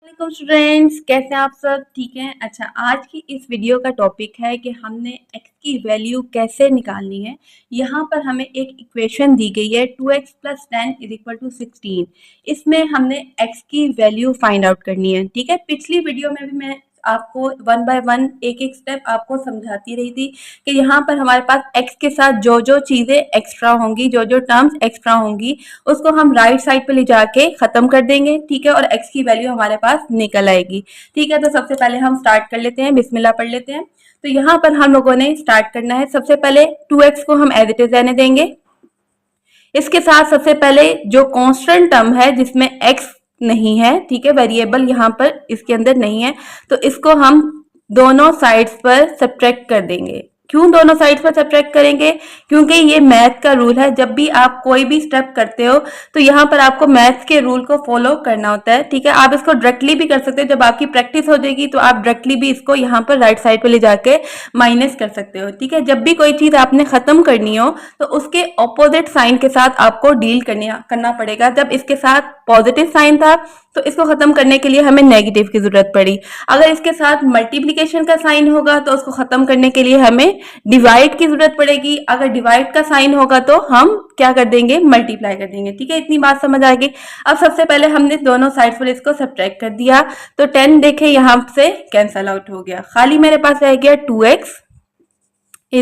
वालेकुम स्टूडेंट्स, कैसे हैं आप सब? ठीक हैं। अच्छा, आज की इस वीडियो का टॉपिक है कि हमने x की वैल्यू कैसे निकालनी है। यहाँ पर हमें एक इक्वेशन दी गई है 2x + 10 = 16। इसमें हमने x की वैल्यू फाइंड आउट करनी है। ठीक है, पिछली वीडियो में भी मैं आपको वन बाय वन एक एक स्टेप आपको समझाती रही थी कि यहाँ पर हमारे पास x के साथ जो जो चीजें एक्स्ट्रा होंगी, जो जो टर्म्स एक्स्ट्रा होंगी, उसको हम राइट साइड पे ले जाके खत्म कर देंगे। ठीक है, और x की वैल्यू हमारे पास निकल आएगी। ठीक है, तो सबसे पहले हम स्टार्ट कर लेते हैं, बिस्मिल्लाह पढ़ लेते हैं। तो यहाँ पर हम लोगों ने स्टार्ट करना है। सबसे पहले 2x को हम एज इट इज रहने देंगे। इसके साथ सबसे पहले जो कांस्टेंट टर्म है जिसमें x नहीं है, ठीक है, वेरिएबल यहाँ पर इसके अंदर नहीं है, तो इसको हम दोनों साइड्स पर सब्ट्रैक्ट कर देंगे। क्यों दोनों साइड्स पर सब्ट्रैक्ट करेंगे? क्योंकि ये मैथ का रूल है। जब भी आप कोई भी स्टेप करते हो तो यहाँ पर आपको मैथ्स के रूल को फॉलो करना होता है। ठीक है, आप इसको डायरेक्टली भी कर सकते हो। जब आपकी प्रैक्टिस हो जाएगी तो आप डायरेक्टली भी इसको यहाँ पर राइट साइड पे ले जाके माइनस कर सकते हो। ठीक है, जब भी कोई चीज आपने खत्म करनी हो तो उसके ऑपोजिट साइन के साथ आपको डील करना पड़ेगा। जब इसके साथ पॉजिटिव साइन था तो इसको खत्म करने के लिए हमें नेगेटिव की जरूरत पड़ी। अगर इसके साथ मल्टीप्लिकेशन का साइन होगा तो उसको खत्म करने के लिए हमें डिवाइड की जरूरत पड़ेगी। अगर डिवाइड का साइन होगा तो हम क्या कर देंगे? मल्टीप्लाई कर देंगे। ठीक है, इतनी बात समझ आ गई। अब सबसे पहले हमने दोनों साइड पर इसको सब्ट्रैक्ट कर दिया तो 10 देखे यहाँ से कैंसल आउट हो गया। खाली मेरे पास रह गया 2x =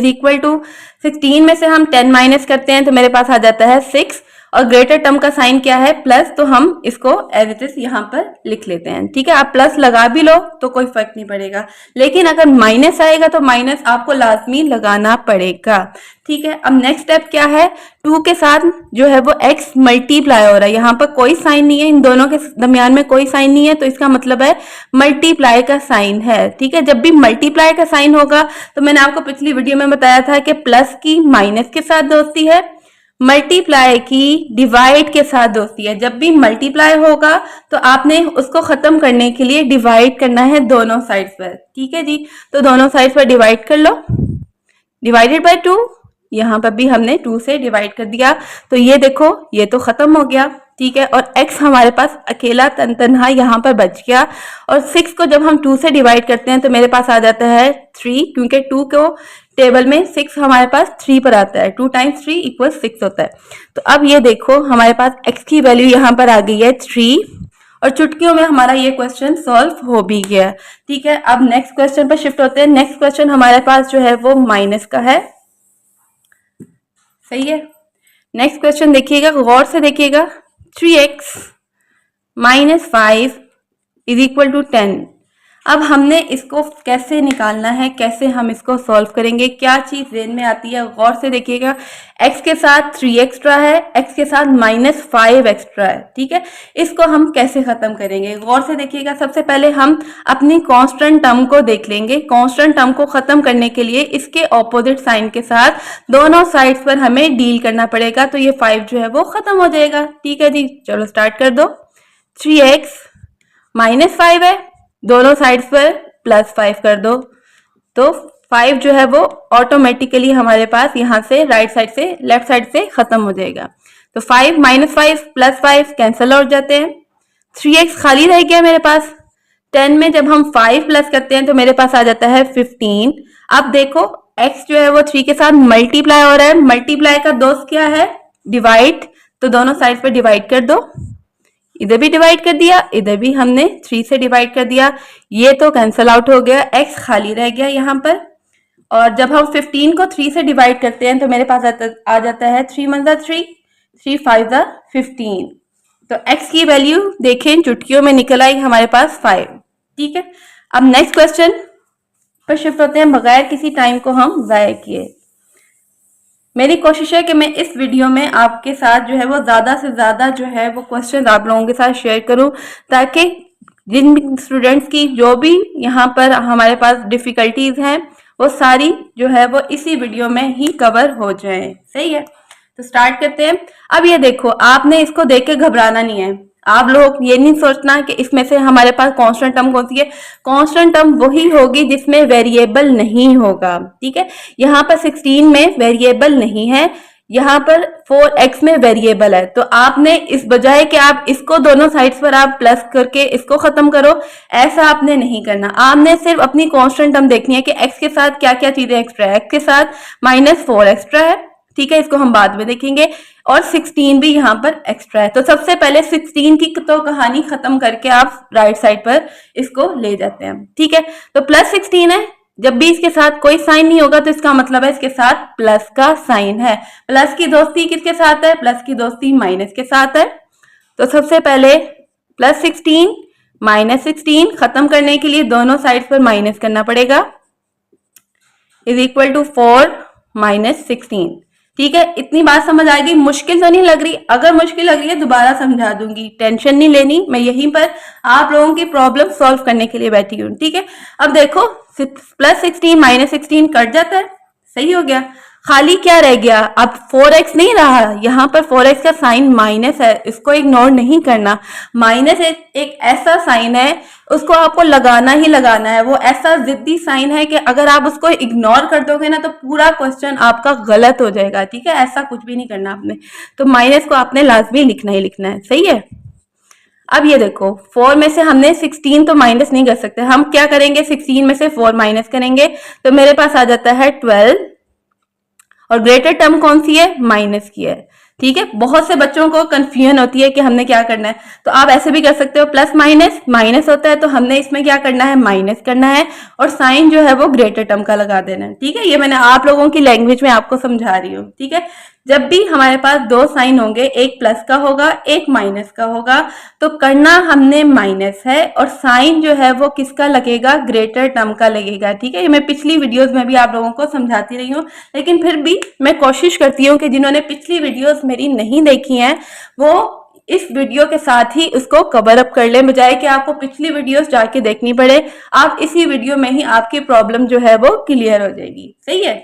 16 में से हम 10 माइनस करते हैं तो मेरे पास आ जाता है 6 और ग्रेटर टर्म का साइन क्या है? प्लस, तो हम इसको एज इट इज यहाँ पर लिख लेते हैं। ठीक है, आप प्लस लगा भी लो तो कोई फर्क नहीं पड़ेगा, लेकिन अगर माइनस आएगा तो माइनस आपको लाजमी लगाना पड़ेगा। ठीक है, अब नेक्स्ट स्टेप क्या है? 2 के साथ जो है वो x मल्टीप्लाई हो रहा है। यहाँ पर कोई साइन नहीं है, इन दोनों के दरमियान में कोई साइन नहीं है, तो इसका मतलब है मल्टीप्लाई का साइन है। ठीक है, जब भी मल्टीप्लाई का साइन होगा तो मैंने आपको पिछली वीडियो में बताया था कि प्लस की माइनस के साथ दोस्ती है, मल्टीप्लाई की डिवाइड के साथ दोस्ती है। जब भी मल्टीप्लाई होगा तो आपने उसको खत्म करने के लिए डिवाइड करना है दोनों साइड्स पर। ठीक है जी, तो दोनों साइड्स पर डिवाइड कर लो। डिवाइडेड बाय 2, यहाँ पर भी हमने 2 से डिवाइड कर दिया तो ये देखो ये तो खत्म हो गया। ठीक है, और x हमारे पास अकेला तनहा यहाँ पर बच गया। और 6 को जब हम 2 से डिवाइड करते हैं तो मेरे पास आ जाता है 3, क्योंकि 2 को टेबल में 6 हमारे पास 3 पर आता है। 2 × 3 = 6 होता है। तो अब ये देखो हमारे पास x की वैल्यू यहाँ पर आ गई है 3 और चुटकियों में हमारा ये क्वेश्चन सॉल्व हो भी गया। ठीक है, अब नेक्स्ट क्वेश्चन पर शिफ्ट होते हैं। नेक्स्ट क्वेश्चन हमारे पास जो है वो माइनस का है। सही है, नेक्स्ट क्वेश्चन देखिएगा, गौर से देखिएगा। 3x - 5 = 10। अब हमने इसको कैसे निकालना है, कैसे हम इसको सॉल्व करेंगे, क्या चीज जेन में आती है? गौर से देखिएगा, x के साथ 3 एक्स्ट्रा है, x के साथ -5 एक्स्ट्रा है। ठीक है, इसको हम कैसे खत्म करेंगे? गौर से देखिएगा। सबसे पहले हम अपनी कांस्टेंट टर्म को देख लेंगे। कांस्टेंट टर्म को खत्म करने के लिए इसके ऑपोजिट साइन के साथ दोनों साइड्स पर हमें डील करना पड़ेगा, तो ये 5 जो है वो खत्म हो जाएगा। ठीक है जी, चलो स्टार्ट कर दो। 3x - 5 है, दोनों साइड्स पर +5 कर दो तो 5 जो है वो ऑटोमेटिकली हमारे पास यहाँ से राइट साइड से लेफ्ट साइड से खत्म हो जाएगा। तो 5 - 5 +5 कैंसिल हो जाते हैं। 3x खाली रह गया मेरे पास। 10 में जब हम 5 प्लस करते हैं तो मेरे पास आ जाता है 15। अब देखो x जो है वो 3 के साथ मल्टीप्लाई हो रहा है। मल्टीप्लाई का दोस्त क्या है? डिवाइड, तो दोनों साइड पर डिवाइड कर दो। इधर भी डिवाइड कर दिया, इधर भी हमने 3 से डिवाइड कर दिया, ये तो कैंसल आउट हो गया, x खाली रह गया यहाँ पर। और जब हम 15 को 3 से डिवाइड करते हैं तो मेरे पास आ जाता है 3 × 3, 3 × 5 = 15। तो x की वैल्यू देखें चुटकियों में निकल आई हमारे पास 5। ठीक है, अब नेक्स्ट क्वेश्चन पर शिफ्ट होते हैं बगैर किसी टाइम को हम जाया किए। मेरी कोशिश है कि मैं इस वीडियो में आपके साथ जो है वो ज़्यादा से ज़्यादा जो है वो क्वेश्चन आप लोगों के साथ शेयर करूं, ताकि जिन स्टूडेंट्स की जो भी यहाँ पर हमारे पास डिफ़िकल्टीज हैं वो सारी जो है वो इसी वीडियो में ही कवर हो जाए। सही है, तो स्टार्ट करते हैं। अब ये देखो, आपने इसको देख के घबराना नहीं है। आप लोग ये नहीं सोचना कि इसमें से हमारे पास कांस्टेंट टर्म कौन सी है। कांस्टेंट टर्म वही होगी जिसमें वेरिएबल नहीं होगा। ठीक है, यहाँ पर 16 में वेरिएबल नहीं है, यहाँ पर 4x में वेरिएबल है, तो आपने इस बजाय कि आप इसको दोनों साइड्स पर आप प्लस करके इसको खत्म करो, ऐसा आपने नहीं करना। आपने सिर्फ अपनी कांस्टेंट टर्म देखनी है कि x के साथ क्या क्या चीजें एक्स्ट्रा है। x के साथ -4 एक्स्ट्रा है, ठीक है, इसको हम बाद में देखेंगे, और 16 भी यहाँ पर एक्स्ट्रा है। तो सबसे पहले 16 की तो कहानी खत्म करके आप राइट साइड पर इसको ले जाते हैं, ठीक है। तो +16 है, जब भी इसके साथ कोई साइन नहीं होगा तो इसका मतलब है इसके साथ प्लस का साइन है। प्लस की दोस्ती किसके साथ है? प्लस की दोस्ती माइनस के साथ है। तो सबसे पहले +16 -16 खत्म करने के लिए दोनों साइड पर माइनस करना पड़ेगा, इज इक्वल टू 4 -16, ठीक है। इतनी बात समझ आएगी? मुश्किल तो नहीं लग रही? अगर मुश्किल लग रही है दोबारा समझा दूंगी, टेंशन नहीं लेनी, मैं यहीं पर आप लोगों की प्रॉब्लम सॉल्व करने के लिए बैठी हूँ, ठीक है। अब देखो +16 -16 कट जाता है, सही हो गया। खाली क्या रह गया? अब 4x नहीं रहा, यहाँ पर 4x का साइन माइनस है, इसको इग्नोर नहीं करना। माइनस एक ऐसा साइन है, उसको आपको लगाना ही लगाना है। वो ऐसा जिद्दी साइन है कि अगर आप उसको इग्नोर कर दोगे ना तो पूरा क्वेश्चन आपका गलत हो जाएगा, ठीक है। ऐसा कुछ भी नहीं करना आपने, तो माइनस को आपने लाजमी लिखना ही लिखना है, सही है। अब ये देखो 4 में से हमने 16 तो माइनस नहीं कर सकते, हम क्या करेंगे? 16 में से 4 माइनस करेंगे तो मेरे पास आ जाता है 12, और ग्रेटर टर्म कौन सी है? माइनस की है, ठीक है। बहुत से बच्चों को कंफ्यूजन होती है कि हमने क्या करना है, तो आप ऐसे भी कर सकते हो, प्लस माइनस माइनस होता है तो हमने इसमें क्या करना है? माइनस करना है, और साइन जो है वो ग्रेटर टर्म का लगा देना है, ठीक है। ये मैंने आप लोगों की लैंग्वेज में आपको समझा रही हूँ, ठीक है। जब भी हमारे पास दो साइन होंगे, एक प्लस का होगा एक माइनस का होगा, तो करना हमने माइनस है, और साइन जो है वो किसका लगेगा? ग्रेटर टर्म का लगेगा, ठीक है। ये मैं पिछली वीडियोस में भी आप लोगों को समझाती रही हूँ, लेकिन फिर भी मैं कोशिश करती हूँ कि जिन्होंने पिछली वीडियोस मेरी नहीं देखी हैं वो इस वीडियो के साथ ही उसको कवर अप कर ले, बजाय कि आपको पिछली वीडियोस जाके देखनी पड़े। आप इसी वीडियो में ही आपकी प्रॉब्लम जो है वो क्लियर हो जाएगी, सही है।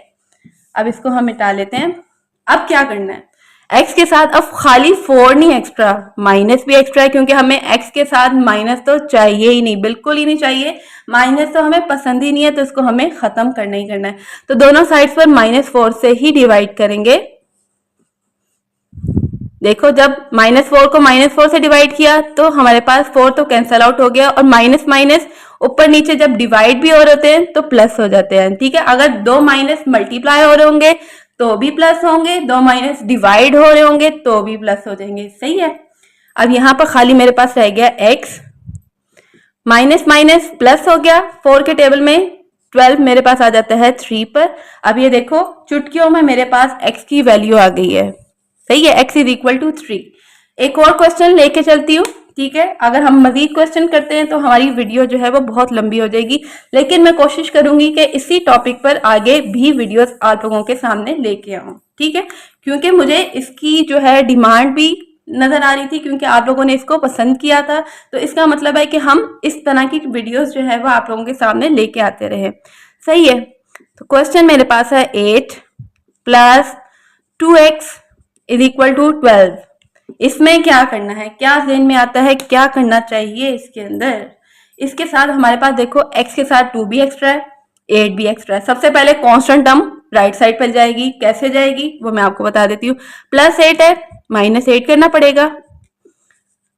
अब इसको हम मिटा लेते हैं। अब क्या करना है? x के साथ अब खाली 4 नहीं एक्स्ट्रा, माइनस भी एक्स्ट्रा है, क्योंकि हमें x के साथ माइनस तो चाहिए ही नहीं, बिल्कुल ही नहीं चाहिए। माइनस तो हमें पसंद ही नहीं है, तो इसको हमें खत्म करना ही करना है। तो दोनों साइड्स पर -4 से ही डिवाइड करेंगे। देखो जब -4 को -4 से डिवाइड किया तो हमारे पास 4 तो कैंसल आउट हो गया, और माइनस माइनस ऊपर नीचे जब डिवाइड भी हो रहे होते हैं तो प्लस हो जाते हैं, ठीक है। अगर दो माइनस मल्टीप्लाई हो रहे होंगे तो भी प्लस होंगे, दो माइनस डिवाइड हो रहे होंगे तो भी प्लस हो जाएंगे, सही है। अब यहाँ पर खाली मेरे पास रह गया x, माइनस माइनस प्लस हो गया, 4 के टेबल में 12 मेरे पास आ जाता है 3 पर। अब ये देखो चुटकियों में मेरे पास x की वैल्यू आ गई है, सही है, x इज इक्वल टू 3। एक और क्वेश्चन लेके चलती हूँ, ठीक है। अगर हम मजीद क्वेश्चन करते हैं तो हमारी वीडियो जो है वो बहुत लंबी हो जाएगी, लेकिन मैं कोशिश करूंगी कि इसी टॉपिक पर आगे भी वीडियोस आप लोगों के सामने लेके आऊं, ठीक है, क्योंकि मुझे इसकी जो है डिमांड भी नजर आ रही थी, क्योंकि आप लोगों ने इसको पसंद किया था। तो इसका मतलब है कि हम इस तरह की वीडियोस जो है वो आप लोगों के सामने लेके आते रहे, सही है। तो क्वेश्चन मेरे पास है 8 + 2x इज इक्वल टू 12। इसमें क्या करना है? क्या ज़हन में आता है क्या करना चाहिए इसके अंदर? इसके साथ हमारे पास देखो x के साथ 2 भी एक्स्ट्रा है, 8 भी एक्स्ट्रा है। सबसे पहले कांस्टेंट टर्म राइट साइड पर जाएगी, कैसे जाएगी वो मैं आपको बता देती हूँ। +8 है, -8 करना पड़ेगा।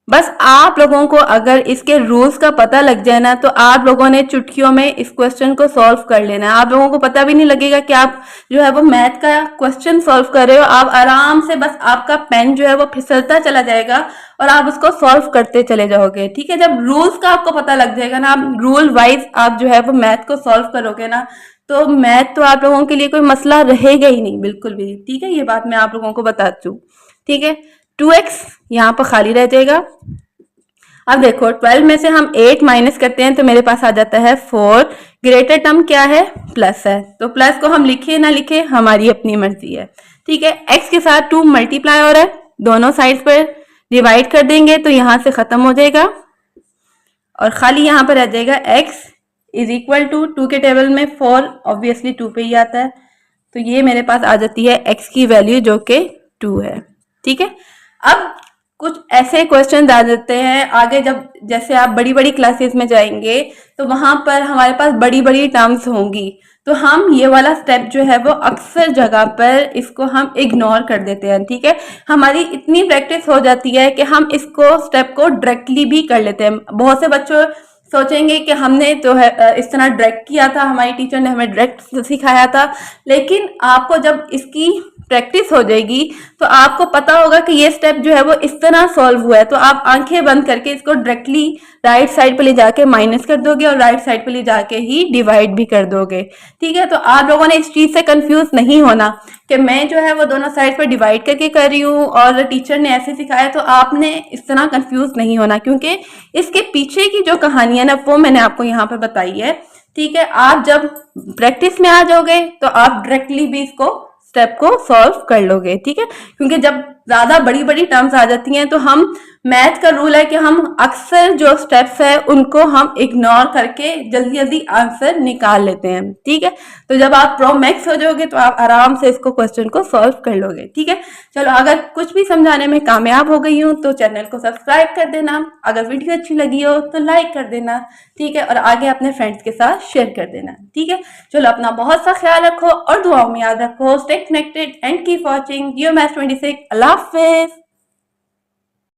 बस आप लोगों को अगर इसके रूल्स का पता लग जाए ना तो आप लोगों ने चुटकियों में इस क्वेश्चन को सॉल्व कर लेना है। आप लोगों को पता भी नहीं लगेगा कि आप जो है वो मैथ का क्वेश्चन सॉल्व कर रहे हो। आप आराम से बस आपका पेन जो है वो फिसलता चला जाएगा और आप उसको सॉल्व करते चले जाओगे, ठीक है। जब रूल्स का आपको पता लग जाएगा ना, आप रूल वाइज आप जो है वो मैथ को सॉल्व करोगे ना, तो मैथ तो आप लोगों के लिए कोई मसला रहेगा ही नहीं, बिल्कुल भी, ठीक है। ये बात मैं आप लोगों को बताती हूँ, ठीक है। 2x यहाँ पर खाली रह जाएगा। अब देखो 12 में से हम 8 माइनस करते हैं तो मेरे पास आ जाता है 4। ग्रेटर टर्म क्या है? प्लस है, तो प्लस को हम लिखे ना लिखे हमारी अपनी मर्जी है, ठीक है। x के साथ 2 मल्टीप्लाई हो रहा है, दोनों साइड्स पर डिवाइड कर देंगे तो यहाँ से खत्म हो जाएगा, और खाली यहाँ पर रह जाएगा x इज इक्वल टू 2 के टेबल में 4 ऑब्वियसली 2 पे ही आता है, तो ये मेरे पास आ जाती है x की वैल्यू जो कि 2 है, ठीक है। अब कुछ ऐसे क्वेश्चन आ जाते हैं आगे, जब जैसे आप बड़ी बड़ी क्लासेस में जाएंगे तो वहां पर हमारे पास बड़ी बड़ी टर्म्स होंगी, तो हम ये वाला स्टेप जो है वो अक्सर जगह पर इसको हम इग्नोर कर देते हैं। ठीक है, हमारी इतनी प्रैक्टिस हो जाती है कि हम इसको स्टेप को डायरेक्टली भी कर लेते हैं। बहुत से बच्चों सोचेंगे कि हमने तो है इस तरह डायरेक्ट किया था, हमारी टीचर ने हमें डायरेक्ट सिखाया था, लेकिन आपको जब इसकी प्रैक्टिस हो जाएगी तो आपको पता होगा कि ये स्टेप जो है वो इस तरह सॉल्व हुआ है, तो आप आंखें बंद करके इसको डायरेक्टली राइट साइड पे ले जाके माइनस कर दोगे और राइट साइड पे ले जाके ही डिवाइड भी कर दोगे। ठीक है, तो आप लोगों ने इस चीज से कंफ्यूज नहीं होना कि मैं जो है वो दोनों साइड पर डिवाइड करके कर रही हूँ और टीचर ने ऐसे सिखाया, तो आपने इस तरह कंफ्यूज नहीं होना, क्योंकि इसके पीछे की जो कहानी है ना वो मैंने आपको यहाँ पर बताई है। ठीक है, आप जब प्रैक्टिस में आ जाओगे तो आप डायरेक्टली भी इसको स्टेप को सॉल्व कर लोगे। ठीक है, क्योंकि जब ज्यादा बड़ी बड़ी टर्म्स आ जाती हैं तो हम, मैथ का रूल है कि हम अक्सर जो स्टेप्स है उनको हम इग्नोर करके जल्दी जल्दी आंसर निकाल लेते हैं। ठीक है, तो जब आप प्रो मैक्स हो जाओगे तो आप आराम से इसको क्वेश्चन को सॉल्व कर लोगे। ठीक है, चलो, अगर कुछ भी समझाने में कामयाब हो गई हूँ तो चैनल को सब्सक्राइब कर देना, अगर वीडियो अच्छी लगी हो तो लाइक कर देना। ठीक है, और आगे अपने फ्रेंड्स के साथ शेयर कर देना। ठीक है, चलो, अपना बहुत सा ख्याल रखो और दुआओं में याद रखो। Stay connected and keep watching Jio maths 26। Allah Hafiz.